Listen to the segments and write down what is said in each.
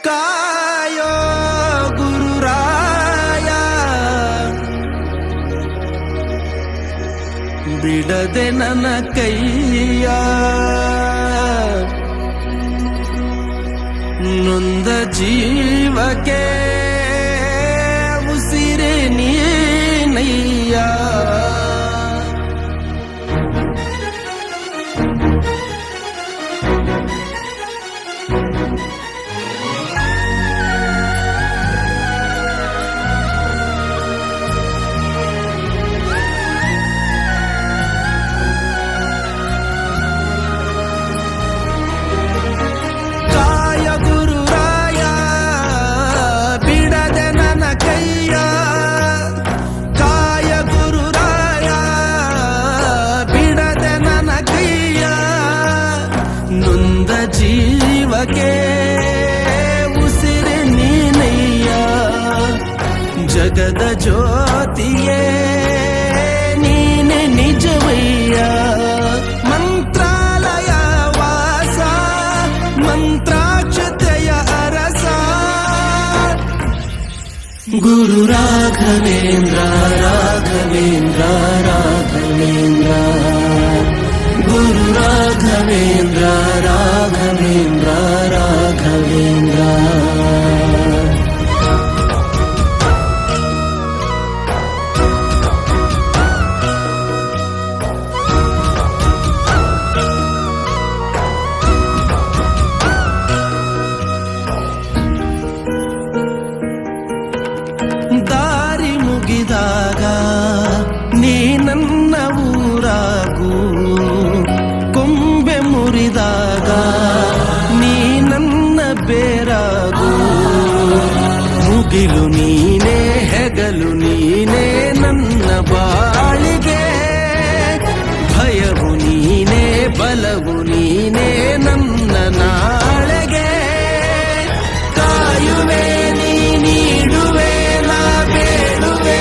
ಕಾಯೋ ಗುರುರಾಯ ಬಿಡದೆ ನನ್ನ ಕೈಯ ನೊಂದ ಜೀವಕ್ಕೆ ಉಸಿರೇ ನೀನಯ್ಯ ಜೀವಕ್ಕೆ ಉಸಿರೆ ನೀನಯ್ಯ ಜಗದ ಜ್ಯೋತಿಯೇ ನೀನೆ ನಿಜವಯ್ಯ ಮಂತ್ರಾಲಯ ವಾಸ ಮಂತ್ರಾಕ್ಷತೆಯ ಅರಸ ಗುರು ರಾಘವೇಂದ್ರ ರಾಘವೇಂದ್ರ ರಾಘವೇಂದ್ರ ಗುರು ರಾಘವೇಂದ್ರ ರಾಘವೇಂದ್ರ ರಾಘವೇಂದ್ರ ದಾರಿ ಮುಗಿದಾಗ ನೀ ನನ್ನ ಊರಾಗೂ ಕೊಂಬೆ ಮುರಿದಾಗ ನೀ ನನ್ನ ಬೇರಾಗು ಮುಗಿಲು ನೀನೇ ಹೆಗಲು ನೀನೇ ನನ್ನ ಬಾಳಿಗೆ ಭಯವು ನೀನೇ ಬಲವು ನೀನೇ ನನ್ನ ನಾಳೆಗೆ ಕಾಯುವೆ ನೀ ನೀಡುವೆ ನಾ ಬೇಡುವೆ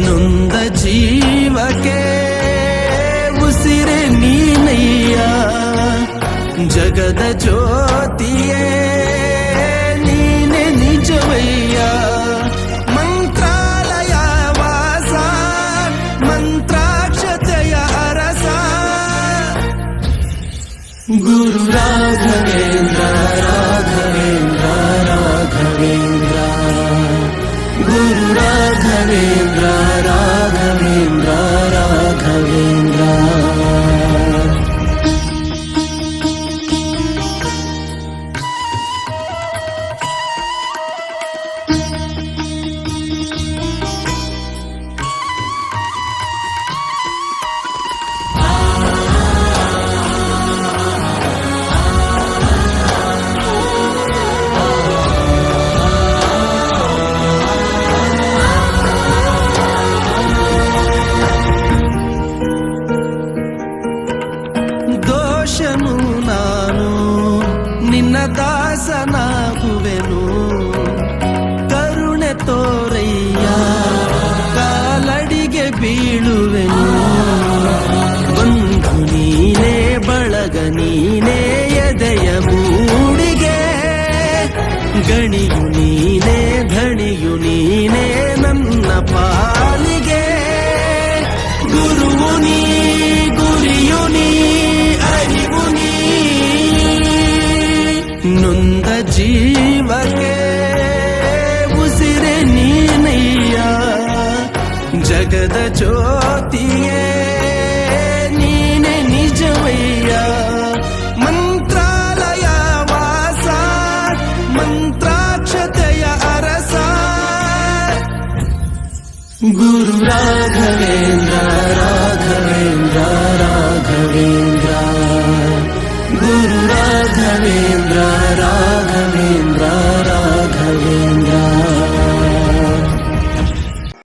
ನೊಂದ ಜೀವಕ್ಕೆ ಉಸಿರೆ ನೀನಯ್ಯ ಜಗದ ಜ್ಯೋತಿಯೇ ನೀನೆ ನಿಜವಯ್ಯ ಮಂತ್ರಾಲಯ ವಾಸ ಮಂತ್ರಾಕ್ಷತೆಯ ಅರಸ ಗುರು ರಾಘವೇಂದ್ರ ರಾಘವೇಂದ್ರ ರಾಘವೇಂದ್ರ ಗುರು ರಾಘವೇಂದ್ರ ರಾಘವೇಂದ್ರ ರಾಘವೇಂದ್ರ ದೋಷನು ನಾನು ನಿನ್ನ ದಾಸನಾಗುವೆನು ಕರುಣೆ ತೋರಯ್ಯ ಕಾಲಡಿಗೆ ಬೀಳುವೆನು ಬಂಧು ನೀನೇ ಬಳಗ ನೀನೇ ಎದೆಯ ಮೂಡಿಗೆ ಗಣಿಯು ನೀನೇ ಧಣಿಯು ನೀನೇ ನನ್ನ ಪಾಲಿಗೆ ಗುರುವು ನೀ ಗುರಿಯು ನೀ ಅರಿವು ನೀ ನೊಂದ ಜೀವಕ್ಕೆ ಉಸಿರೆ ನೀನಯ್ಯ ಜಗದ ಜ್ಯೋತಿಯೇ ನೀನೆ ನಿಜವಯ್ಯ ಮಂತ್ರಾಲಯ ವಾಸ ಮಂತ್ರಾಕ್ಷತೆಯ ಅರಸ ಗುರು ರಾಘವೇಂದ್ರ ರಾಘವೇಂದ್ರ ರಾಘವೇಂದ್ರ ಗುರು ರಾಘವೇಂದ್ರ